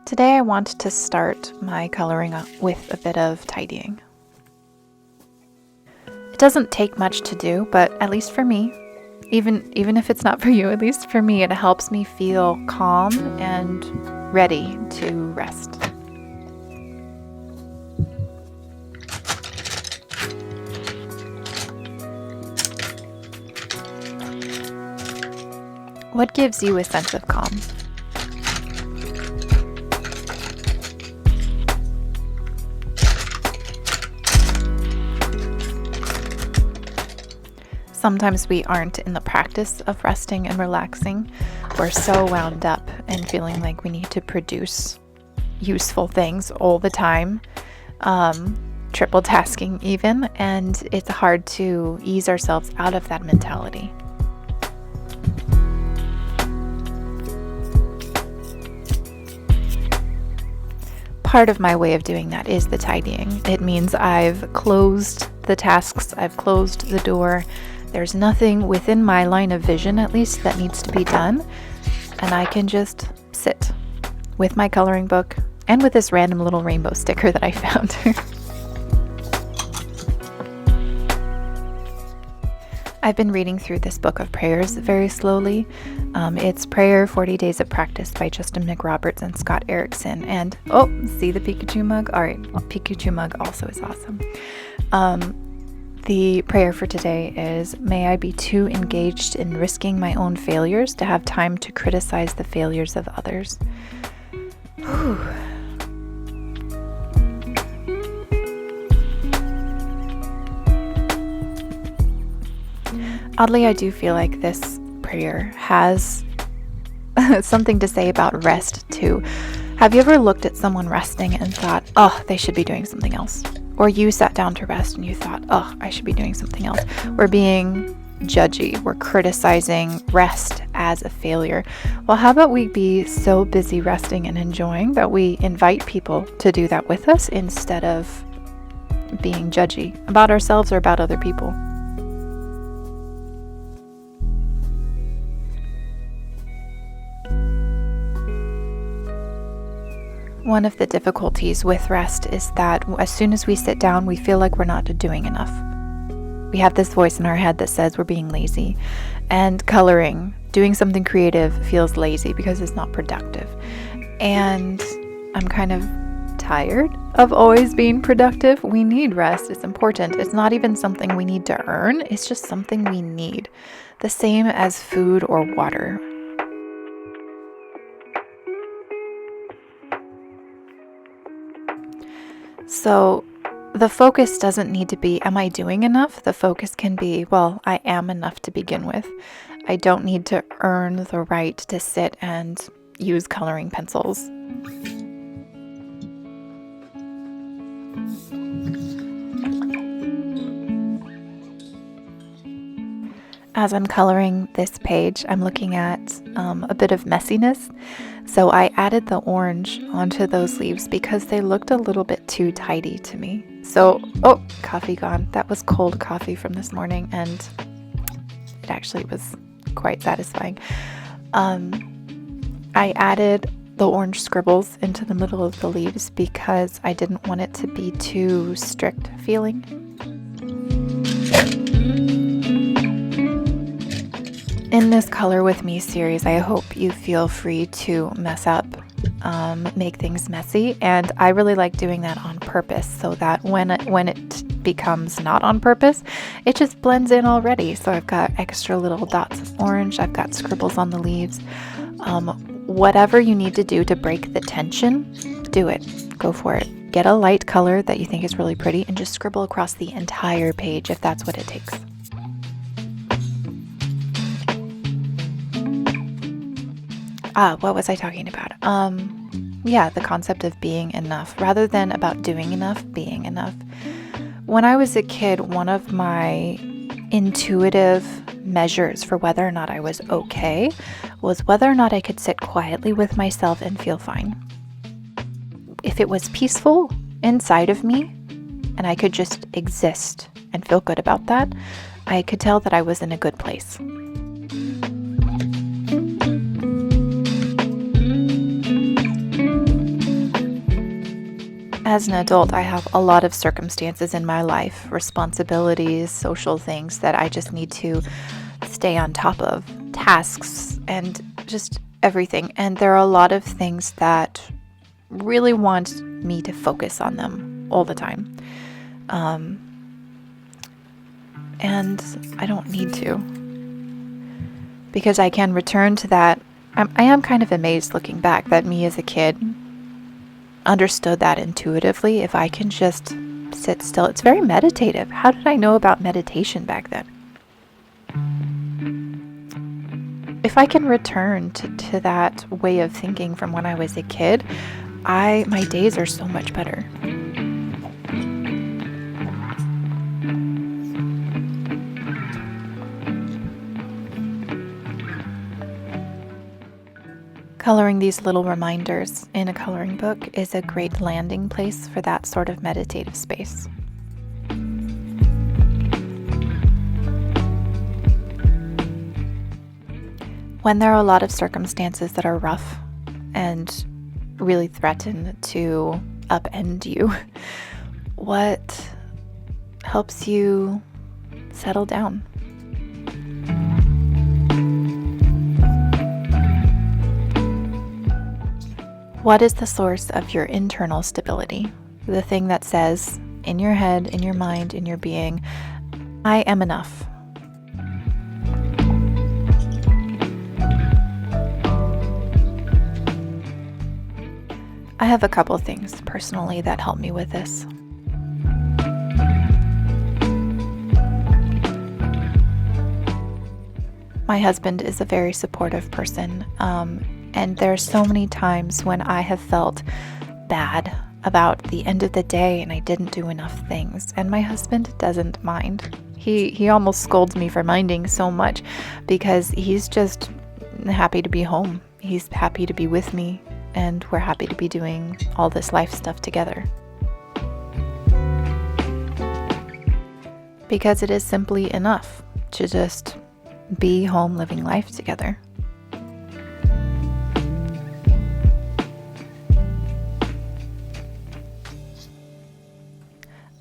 Today I want to start my coloring with a bit of tidying. It doesn't take much to do, but at least for me, even if it's not for you, at least for me, it helps me feel calm and ready to rest. What gives you a sense of calm? Sometimes we aren't in the practice of resting and relaxing. We're so wound up and feeling like we need to produce useful things all the time, triple tasking even, and it's hard to ease ourselves out of that mentality. Part of my way of doing that is the tidying. It means I've closed the tasks, I've closed the door. There's nothing within my line of vision, at least, that needs to be done. And I can just sit with my coloring book and with this random little rainbow sticker that I found. I've been reading through this book of prayers very slowly. It's Prayer 40 Days of Practice by Justin McRoberts and Scott Erickson. And, oh, see the Pikachu mug? All right, well, Pikachu mug also is awesome. The prayer for today is, may I be too engaged in risking my own failures to have time to criticize the failures of others. Whew. Oddly, I do feel like this prayer has something to say about rest too. Have you ever looked at someone resting and thought, oh, they should be doing something else? Or you sat down to rest and you thought, oh, I should be doing something else. We're being judgy. We're criticizing rest as a failure. Well, how about we be so busy resting and enjoying that we invite people to do that with us instead of being judgy about ourselves or about other people? One of the difficulties with rest is that as soon as we sit down, we feel like we're not doing enough. We have this voice in our head that says we're being lazy. And coloring, doing something creative, feels lazy because it's not productive. And I'm kind of tired of always being productive. We need rest. It's important. It's not even something we need to earn. It's just something we need. The same as food or water. So the focus doesn't need to be, am I doing enough? The focus can be, well, I am enough to begin with. I don't need to earn the right to sit and use coloring pencils. As I'm coloring this page, I'm looking at a bit of messiness. So I added the orange onto those leaves because they looked a little bit too tidy to me. So, oh, coffee gone. That was cold coffee from this morning, and it actually was quite satisfying. I added the orange scribbles into the middle of the leaves because I didn't want it to be too strict feeling. In this Color With Me series, I hope you feel free to mess up, make things messy, and I really like doing that on purpose so that when it becomes not on purpose, it just blends in already. So I've got extra little dots of orange, I've got scribbles on the leaves. Whatever you need to do to break the tension, do it. Go for it. Get a light color that you think is really pretty and just scribble across the entire page if that's what it takes. What was I talking about? Yeah, the concept of being enough, rather than about doing enough, being enough. When I was a kid, one of my intuitive measures for whether or not I was okay was whether or not I could sit quietly with myself and feel fine. If it was peaceful inside of me and I could just exist and feel good about that, I could tell that I was in a good place. As an adult, I have a lot of circumstances in my life, responsibilities, social things that I just need to stay on top of, tasks, and just everything. And there are a lot of things that really want me to focus on them all the time. And I don't need to, because I can return to that. I am kind of amazed looking back that me as a kid understood that intuitively. If I can just sit still, it's very meditative. How did I know about meditation back then? If I can return to that way of thinking from when I was a kid, my days are so much better. Coloring these little reminders in a coloring book is a great landing place for that sort of meditative space. When there are a lot of circumstances that are rough and really threaten to upend you, what helps you settle down? What is the source of your internal stability? The thing that says in your head, in your mind, in your being, I am enough. I have a couple things personally that help me with this. My husband is a very supportive person, and there are so many times when I have felt bad about the end of the day and I didn't do enough things, and my husband doesn't mind. He almost scolds me for minding so much because he's just happy to be home. He's happy to be with me, and we're happy to be doing all this life stuff together. Because it is simply enough to just be home living life together.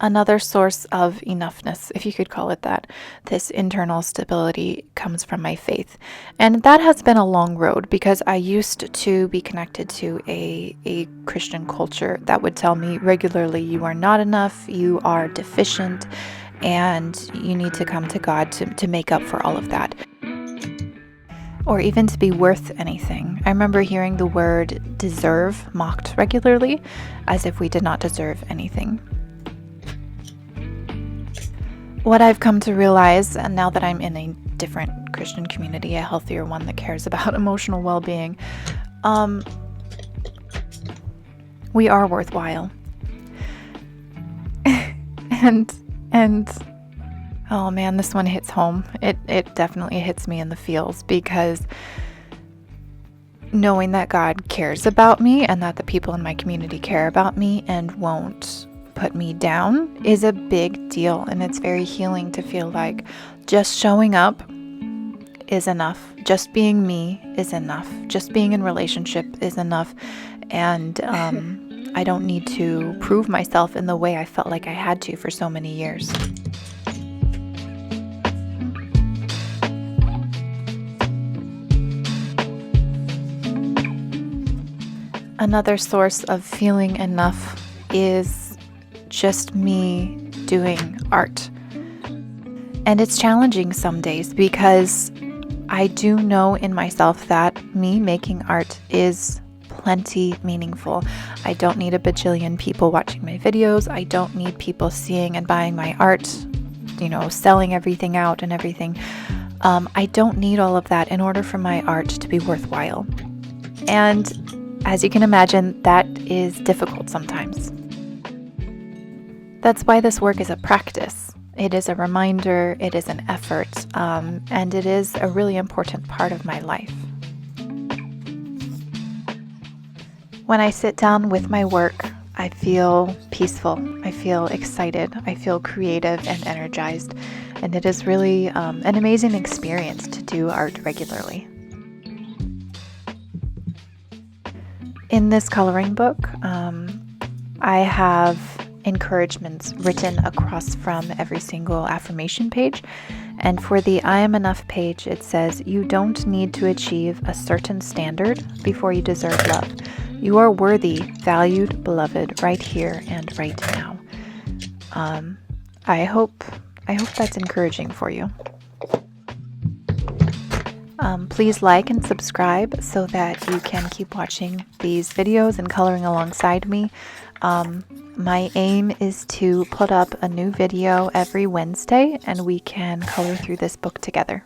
Another source of enoughness, if you could call it that, this internal stability comes from my faith. And that has been a long road because I used to be connected to a Christian culture that would tell me regularly, you are not enough, you are deficient, and you need to come to God to make up for all of that. Or even to be worth anything. I remember hearing the word deserve mocked regularly, as if we did not deserve anything. What I've come to realize, and now that I'm in a different Christian community, a healthier one that cares about emotional well-being, we are worthwhile. and oh man, this one hits home. It definitely hits me in the feels, because knowing that God cares about me and that the people in my community care about me and won't put me down is a big deal. And it's very healing to feel like just showing up is enough. Just being me is enough. Just being in relationship is enough. And I don't need to prove myself in the way I felt like I had to for so many years. Another source of feeling enough is just me doing art. And it's challenging some days because I do know in myself that me making art is plenty meaningful. I don't need a bajillion people watching my videos. I don't need people seeing and buying my art, selling everything out and everything. I don't need all of that in order for my art to be worthwhile. And as you can imagine, that is difficult sometimes. That's why this work is a practice. It is a reminder, it is an effort, and it is a really important part of my life. When I sit down with my work, I feel peaceful, I feel excited, I feel creative and energized, and it is really an amazing experience to do art regularly. In this coloring book, I have encouragements written across from every single affirmation page. And for the I am enough page, it says, you don't need to achieve a certain standard before you deserve love. You are worthy, valued, beloved, right here and right now. I hope that's encouraging for you. Please like and subscribe so that you can keep watching these videos and coloring alongside me. My aim is to put up a new video every Wednesday and we can color through this book together.